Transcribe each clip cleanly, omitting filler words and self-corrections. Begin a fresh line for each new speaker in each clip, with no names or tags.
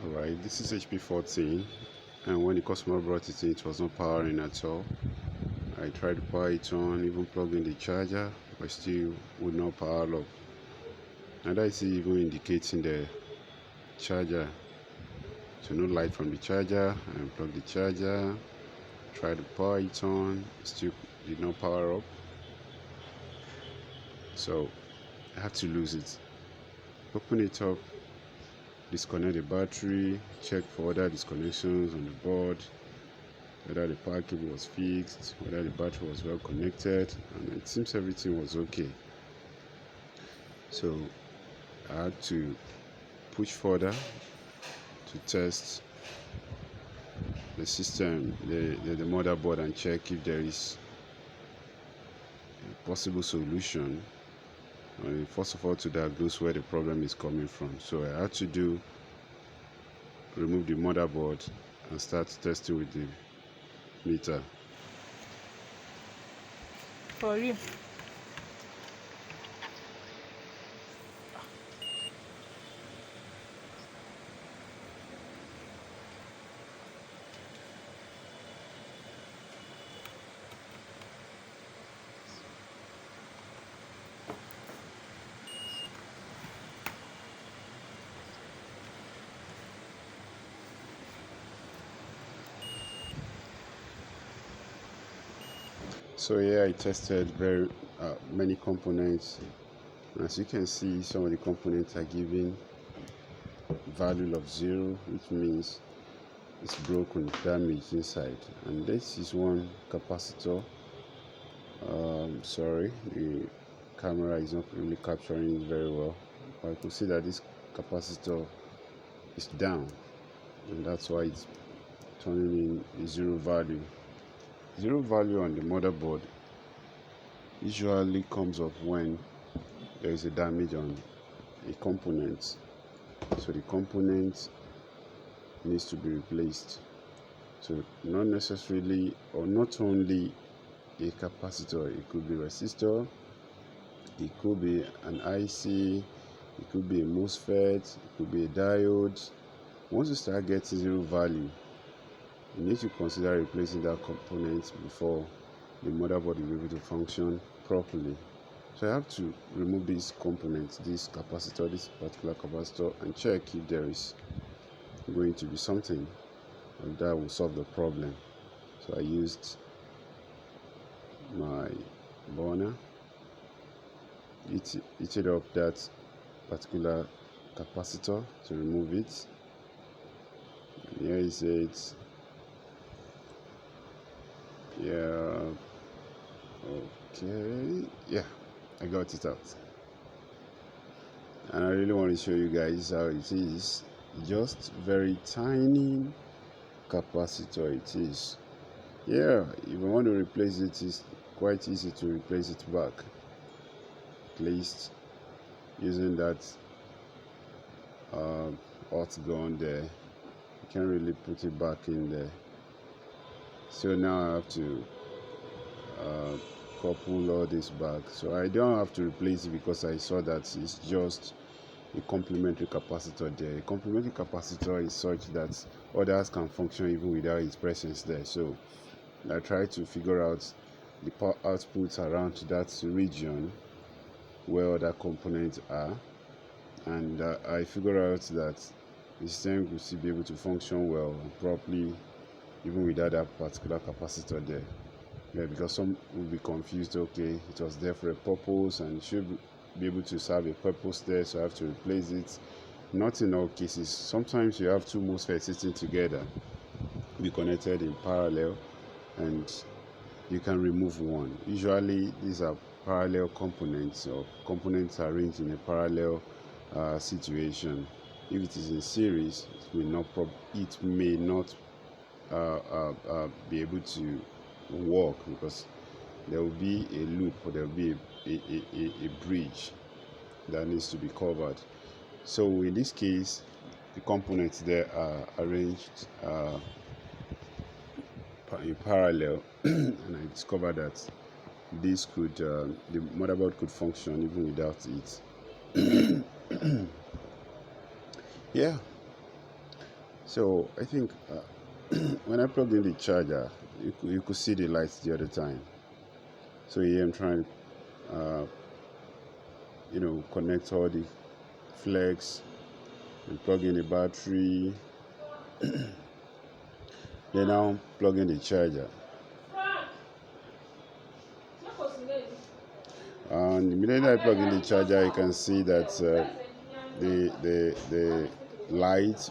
Alright, this is HP14, and when the customer brought it in, it was not powering at all. I tried to power it on, even plug in the charger, but still would not power up. And I see even indicating the charger, so no light from the charger. I unplugged the charger, tried to power it on, still did not power up. So I had to lose it. Open it up, disconnect the battery, check for other disconnections on the board, whether the power cable was fixed, whether the battery was well connected, and it seems everything was okay. So I had to push further to test the system, the motherboard, and check if there is a possible solution. First of all, to diagnose where the problem is coming from. So I had to remove the motherboard and start testing with the meter.
For you.
So here I tested very many components. As you can see, some of the components are giving value of 0, which means it's broken, damaged inside. And this is one capacitor. Sorry, the camera is not really capturing it very well. But I could see that this capacitor is down, and that's why it's turning in 0 value. 0 value on the motherboard usually comes up when there is a damage on a component, so the component needs to be replaced. So not necessarily, or not only a capacitor, it could be resistor, it could be an IC, it could be a MOSFET, it could be a diode. Once you start getting 0 value, you need to consider replacing that component before the motherboard will be able to function properly. So I have to remove this component, this capacitor, this particular capacitor, and check if there is going to be something that will solve the problem. So I used my burner, heated up that particular capacitor to remove it. And here is it. Yeah, okay, yeah, I got it out, and I really want to show you guys how it is. Just very tiny capacitor it is. Yeah, if you want to replace it, it's quite easy to replace it back, at least using that hot gun there. You can't really put it back in there. So now I have to couple all this back, so I don't have to replace it because I saw that it's just a complementary capacitor there. A complementary capacitor is such that others can function even without its presence there. So I try to figure out the power outputs around that region where other components are, and I figure out that the system will still be able to function well and properly even without that particular capacitor there. Yeah, because some will be confused. Okay, it was there for a purpose and should be able to serve a purpose there, so I have to replace it. Not in all cases. Sometimes you have two MOSFETs sitting together, be connected in parallel, and you can remove one. Usually these are parallel components, or components arranged in a parallel situation. If it is in series, it may not be able to work because there will be a loop, or there will be a bridge that needs to be covered. So in this case, the components there are arranged in parallel and I discovered that this could the motherboard could function even without it. Yeah, So I think when I plugged in the charger, you could see the lights the other time. So here I'm trying to connect all the flex and plug in the battery. Then now plug in the charger. And immediately I plug in the charger, you can see that the light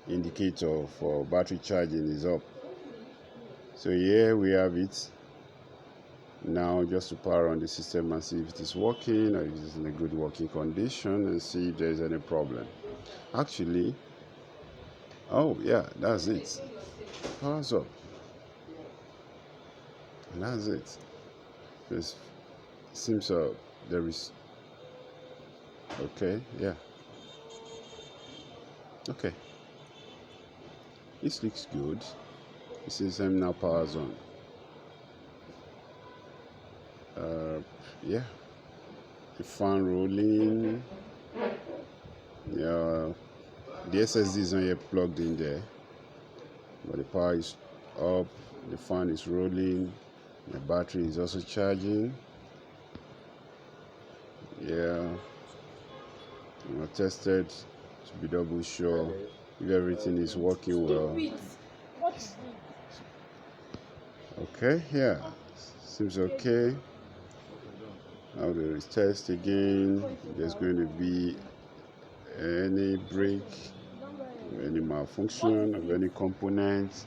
indicator for battery charging is up. So here we have it. Now just to power on the system and see if it is working or if it is in a good working condition and see if there is any problem. Actually, oh yeah, that's it. Powers up. And that's it. It seems there is. Okay, yeah. Okay. This looks good. The system now powers on. Yeah. The fan rolling. Yeah. The SSD is not yet plugged in there, but the power is up. The fan is rolling. The battery is also charging. Yeah. I tested to be double sure if everything is working well. Okay, yeah, seems okay. Now there is test again. There's going to be any break, any malfunction of any component.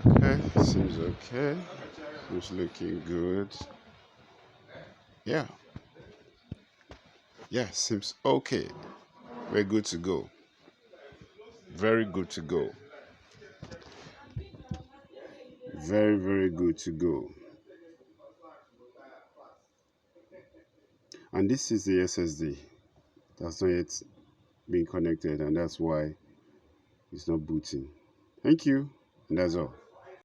Okay, seems okay. Seems looking good. Yeah. Yeah, seems okay. We're good to go. Very good to go. Very, very good to go. And this is the SSD. That's not yet been connected, and that's why it's not booting. Thank you, and that's all.